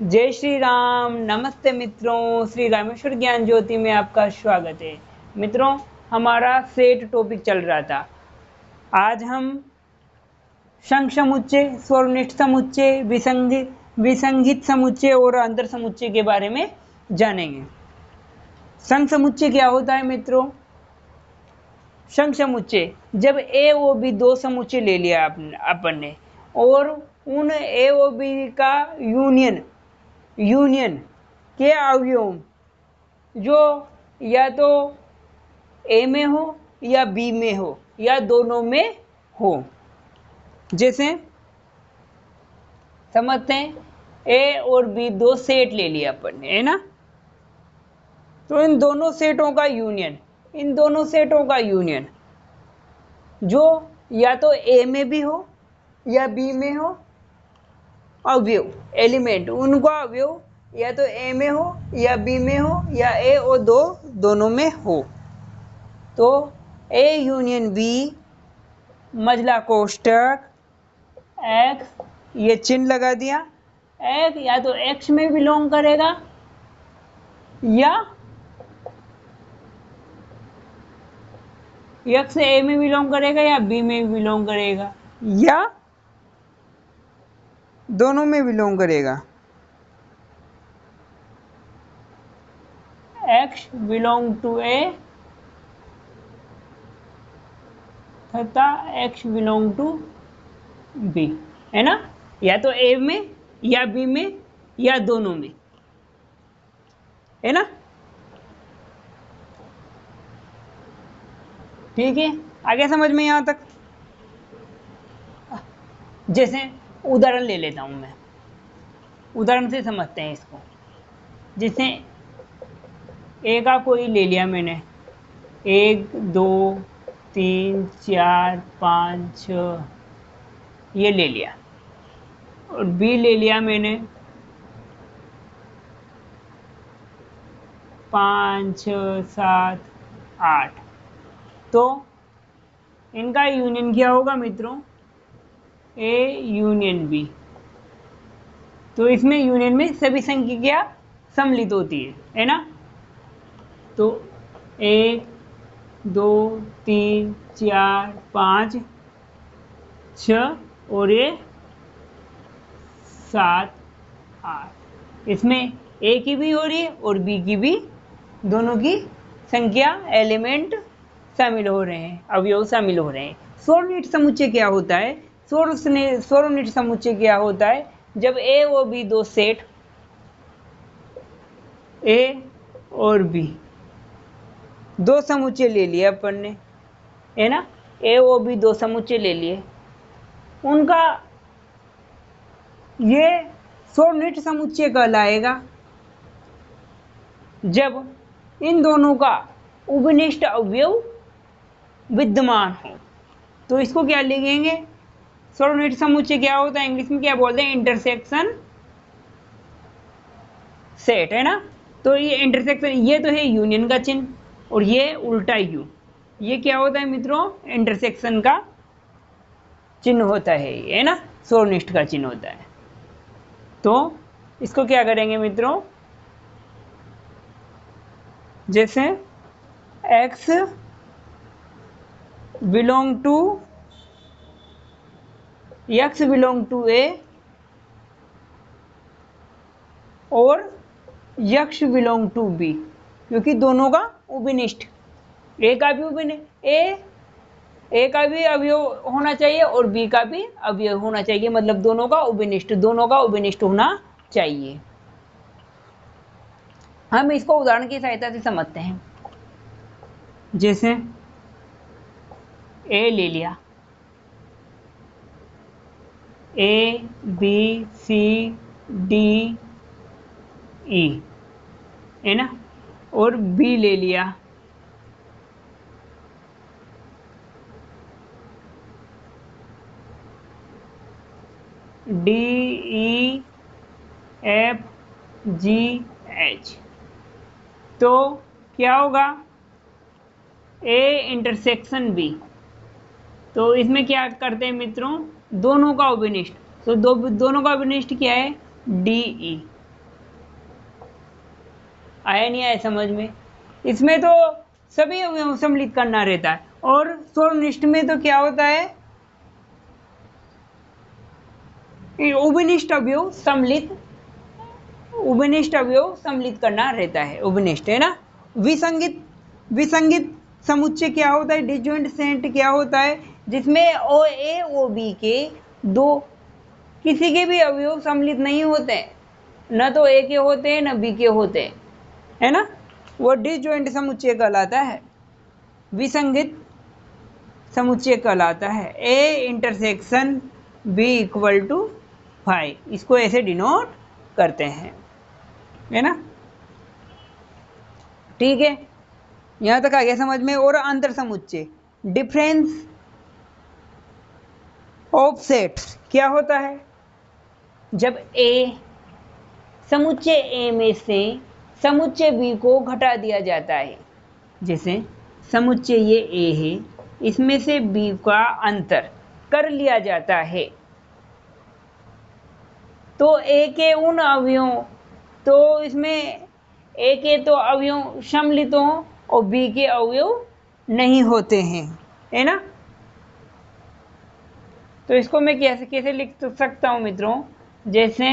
जय श्री राम। नमस्ते मित्रों, श्री रामेश्वर ज्ञान ज्योति में आपका स्वागत है। मित्रों, हमारा सेट टॉपिक चल रहा था। आज हम संघ समुच्चय, स्वरनिष्ठ समुच्चय, विसंगित समुच्चय और अंतर समुच्चय के बारे में जानेंगे। संघ समुच्चय क्या होता है मित्रों? संघ समुच्चय, जब ए और बी दो समुच्चय ले लिया अपन ने और उन ए और बी का यूनियन के अवयव जो या तो ए में हो या बी में हो या दोनों में हो। जैसे समझते हैं, ए और बी दो सेट ले लिया अपन ने, है ना। तो इन दोनों सेटों का यूनियन जो या तो ए में भी हो या बी में हो, अवयव एलिमेंट उनका अवयव या तो ए में हो या बी में हो या ए और दोनों में हो। तो ए यूनियन बी मझला कोष्टक एक्स, ये चिन्ह लगा दिया। एक्स या तो एक्स में बिलोंग करेगा या एक्स ए में बिलोंग करेगा या बी में बिलोंग करेगा या दोनों में बिलोंग करेगा। एक्स बिलोंग टू ए तथा एक्स बिलोंग टू बी, है ना। या तो ए में या बी में या दोनों में, है ना। ठीक है, आगे समझ में यहां तक। जैसे उदाहरण ले लेता हूं मैं, उदाहरण से समझते हैं इसको। जैसे ए का कोई ले लिया मैंने, 1 2 3 4 5 6 ये ले लिया, और बी ले लिया मैंने 5 6 7 8। तो इनका यूनियन क्या होगा मित्रों? A union B. तो इसमें यूनियन में सभी संख्या सम्मिलित होती है ना। तो 1 2 3 4 5 6 और ये 7 8, इसमें ए की भी हो रही है और बी की भी, दोनों की संख्या एलिमेंट शामिल हो रहे हैं, अवयव शामिल हो रहे हैं। स्वरनिष्ठ समुच्चय क्या होता है? स्वरनिष्ठ समुच्चय क्या होता है? जब ए और बी दो सेट, ए और बी दो समुच्चय ले लिए अपन ने, है ना। ए और बी दो समुच्चय ले लिए, उनका ये स्वरनिष्ठ समुच्चय कहलाएगा जब इन दोनों का उपनिष्ठ अवयव विद्यमान हो। तो इसको क्या लिखेंगे? स्वरनिष्ठ समुच्चय क्या होता है? इंग्लिश में क्या बोलते हैं? इंटरसेक्शन सेट, है ना। तो ये इंटरसेक्शन, ये तो है यूनियन का चिन्ह और ये उल्टा यू, ये क्या होता है मित्रों? इंटरसेक्शन का चिन्ह होता है, है ना, स्वरनिष्ठ का चिन्ह होता है। तो इसको क्या करेंगे मित्रों? जैसे x बिलोंग टू ए और x बिलोंग टू बी, क्योंकि दोनों का उपनिष्ठ, ए का भी उपनिष्ठ, ए का भी अवयव होना चाहिए और बी का भी अवयव होना चाहिए, मतलब दोनों का उपनिष्ठ होना चाहिए। हम इसको उदाहरण की सहायता से समझते हैं। जैसे ए ले लिया, A B C D E, है ना, और बी ले लिया D E F G H. तो क्या होगा? A intersection B. तो इसमें क्या करते हैं मित्रों? दोनों का उपनिष्ठ। तो दोनों का उपनिष्ठ क्या है? D E. आया नहीं आया समझ में? इसमें तो सभी अवयव सम्मिलित करना रहता है, और स्वनिष्ठ में तो क्या होता है, उभयनिष्ठ अवयव सम्मिलित करना रहता है, उभयनिष्ठ, है ना। विसंगित समुच्चय क्या होता है, डिसजॉइंट सेट क्या होता है, जिसमें ओ ए ओ बी के दो किसी के भी अवयव सम्मिलित नहीं होते, न तो ए के होते हैं न बी के होते हैं, है ना, वो डिसजॉइंट समुच्चय कहलाता है, विसंगित समुच्चय कहलाता है। A intersection B equal to 5, इसको ऐसे डिनोट करते हैं, है ना। ठीक है, यहां तक आ गया समझ में। और अंतर समुच्चय, डिफरेंस ऑफ सेट्स क्या होता है, जब ए समुच्चय ए में से समुच्चय बी को घटा दिया जाता है, जैसे समुच्चय ये ए है, इसमें से बी का अंतर कर लिया जाता है, तो ए के उन अवयवों, तो इसमें ए के तो अवयव सम्मिलित हों और बी के अवयव नहीं होते हैं, है ना। तो इसको मैं कैसे कैसे लिख सकता हूं मित्रों, जैसे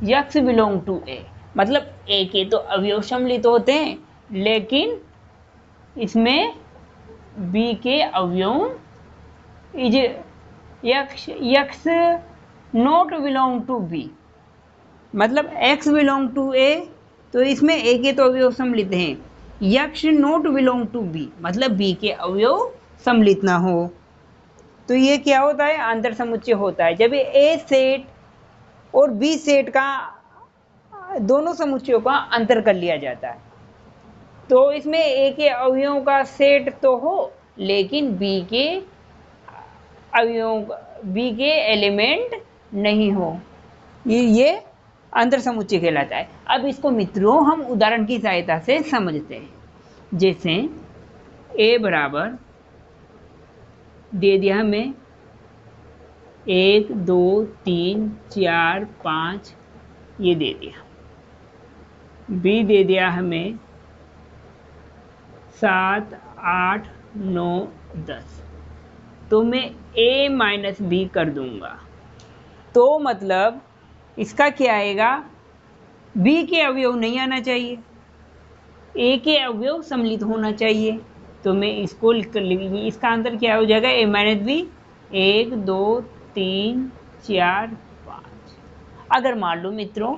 यक्स बिलोंग टू ए, मतलब ए के तो अवयव सम्मिलित होते हैं, लेकिन इसमें बी के अवयव is x not belong to B, मतलब एक्स बिलोंग टू ए, तो इसमें ए के तो अवयव सम्मिलित हैं, x not belong to B, मतलब बी के अवयव सम्मिलित ना हो, तो ये क्या होता है, अंतर समुच्चय होता है। जब ए सेट और बी सेट का दोनों समुच्चयों का अंतर कर लिया जाता है, तो इसमें ए के अवयवों का सेट तो हो, लेकिन बी के एलिमेंट नहीं हो, ये अंतर समुच्चय कहलाता है। अब इसको मित्रों हम उदाहरण की सहायता से समझते हैं, जैसे ए बराबर दे दिया हमें 1 2 3 4 5, ये दे दिया, बी दे दिया हमें 7 8 9 10, तो मैं a माइनस बी कर दूंगा, तो मतलब इसका क्या आएगा, b के अवयव नहीं आना चाहिए, a के अवयव सम्मिलित होना चाहिए, तो मैं इसको लिख कर लिखूंगी, इसका आंसर क्या हो जाएगा, a माइनस बी 1 2 3 4 5। अगर मान लो मित्रों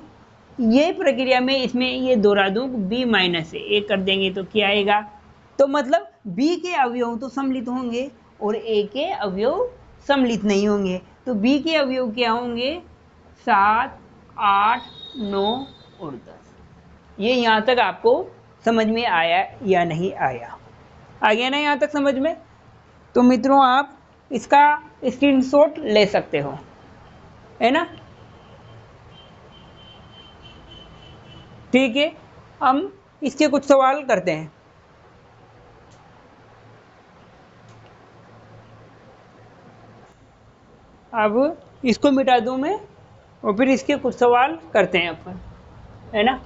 ये प्रक्रिया में इसमें ये दोहरा दूं, b माइनस ए कर देंगे तो क्या आएगा, तो मतलब b के अवयव तो सम्मिलित होंगे और a के अवयव सम्मिलित नहीं होंगे, तो b के अवयव क्या होंगे, 7 8 9 और 10। ये यहाँ तक आपको समझ में आया या नहीं आया, आ गया ना यहाँ तक समझ में? तो मित्रों आप इसका स्क्रीनशॉट ले सकते हो, है ना। ठीक है, हम इसके कुछ सवाल करते हैं। अब इसको मिटा दूं मैं और फिर इसके कुछ सवाल करते हैं अपन, है ना।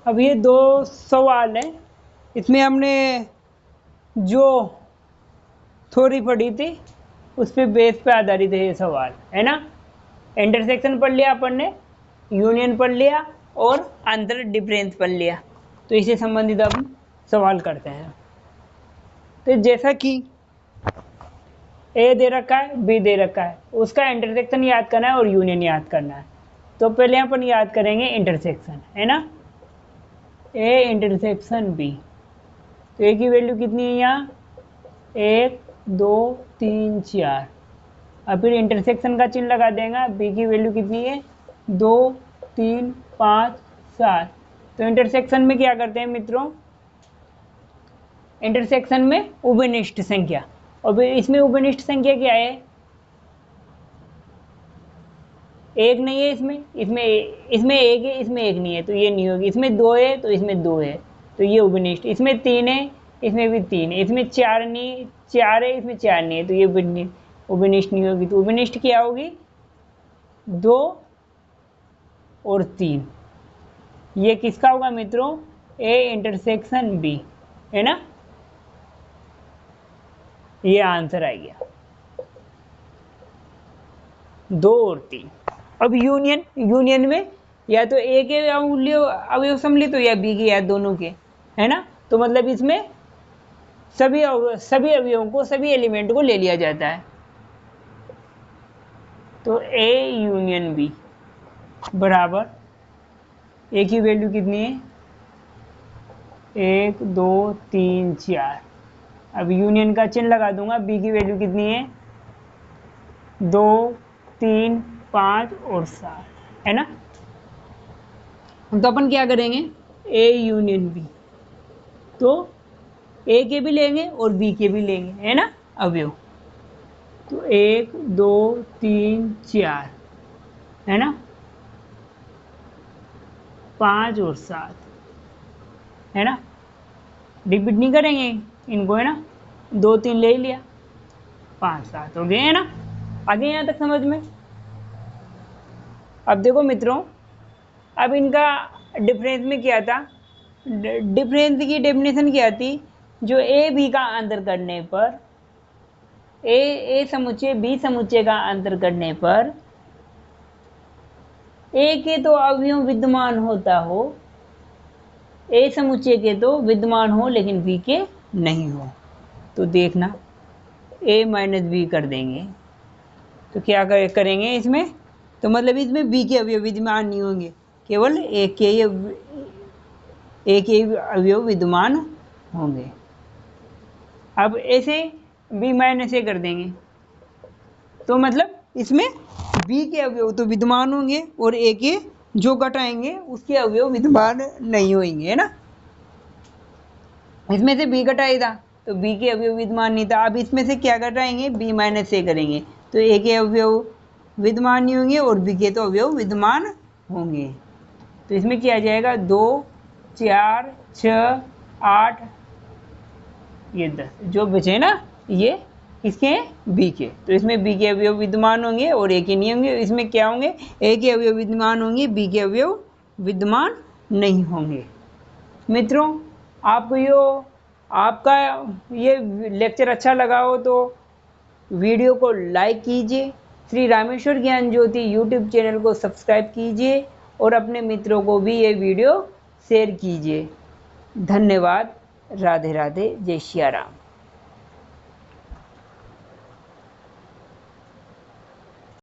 अब ये 2 सवाल हैं, इसमें हमने जो थ्योरी पढ़ी थी उस पे बेस पे आधारित है ये सवाल, है ना। इंटरसेक्शन पढ़ लिया अपन ने, यूनियन पढ़ लिया और अंतर डिफरेंस पढ़ लिया, तो इससे संबंधित अब सवाल करते हैं। तो जैसा कि ए दे रखा है, बी दे रखा है, उसका इंटरसेक्शन याद करना है और यूनियन याद करना है, तो पहले अपन याद करेंगे इंटरसेक्शन, है ना। ए इंटरसेक्शन बी, तो ए की वैल्यू कितनी है यहाँ, 1 2 3 4, अब फिर इंटरसेक्शन का चिन्ह लगा देगा, बी की वैल्यू कितनी है, 2 3 5 7, तो इंटरसेक्शन में क्या करते हैं मित्रों, इंटरसेक्शन में उभयनिष्ठ संख्या, और इसमें उभयनिष्ठ संख्या क्या है, एक नहीं है इसमें, इसमें एक है, इसमें एक नहीं है तो ये नहीं होगी। इसमें दो है तो इसमें दो है तो ये उपनिष्ठ। इसमें तीन है, इसमें भी तीन है। इसमें चार नहीं, चार है, इसमें चार नहीं है तो ये उपनिष्ठ नहीं होगी। तो उपनिष्ठ क्या होगी? दो और तीन। ये किसका होगा मित्रों? ए इंटरसेक्शन बी, है ना। ये आंसर आ गया, दो और तीन। अब यूनियन में या तो ए के अवयव सम्मिलित हो या बी के, या दोनों के, है ना। तो मतलब इसमें सभी अवयवों को, सभी एलिमेंट को ले लिया जाता है। तो ए यूनियन बी बराबर, ए की वैल्यू कितनी है? 1 2 3 4। अब यूनियन का चिन्ह लगा दूंगा। बी की वैल्यू कितनी है? 2 3 5 और 7, है ना। तो अपन क्या करेंगे? ए यूनियन बी, तो ए के भी लेंगे और बी के भी लेंगे, है ना, अवयव। तो 1 2 3 4, है ना, 5 और 7, है ना। रिपीट नहीं करेंगे इनको, है ना। 2 3 ले लिया, 5 7 हो गए, है ना। आगे यहाँ तक समझ में। अब देखो मित्रों, अब इनका डिफरेंस में क्या था? डिफरेंस की डेफिनेशन क्या थी? जो ए बी का अंतर करने पर, ए समुच्चय बी समुच्चय का अंतर करने पर ए के तो अवयव विद्यमान होता हो, ए समुच्चय के तो विद्यमान हो लेकिन बी के नहीं हो। तो देखना, ए माइनस बी कर देंगे तो क्या करेंगे इसमें? तो मतलब इसमें बी के अवयव विद्यमान नहीं होंगे, केवल ए के अवयव विद्यमान होंगे। अब ऐसे बी माइनस ए कर देंगे तो मतलब इसमें बी के अवयव तो विद्यमान होंगे और ए के जो घटाएंगे उसके अवयव विद्यमान नहीं होंगे, है ना। इसमें से बी घटाई था तो बी के अवयव विद्यमान नहीं था। अब इसमें से क्या घटाएंगे? बी माइनस ए करेंगे तो ए के अवयव विद्यमान नहीं होंगे और बी के तो अवयव विद्यमान होंगे। तो इसमें क्या आ जाएगा? 2 4 6 8 ये 10, जो बचे ना ये किसके हैं? बी के। तो इसमें बी के अवयव विद्यमान होंगे और ए के नहीं होंगे। इसमें क्या होंगे? ए के अवयव विद्यमान होंगे, बी के अवयव विद्यमान नहीं होंगे। मित्रों, आपका ये लेक्चर अच्छा लगा हो तो वीडियो को लाइक कीजिए, श्री रामेश्वर ज्ञान ज्योति यूट्यूब चैनल को सब्सक्राइब कीजिए और अपने मित्रों को भी ये वीडियो शेयर कीजिए। धन्यवाद। राधे राधे। जय सिया राम।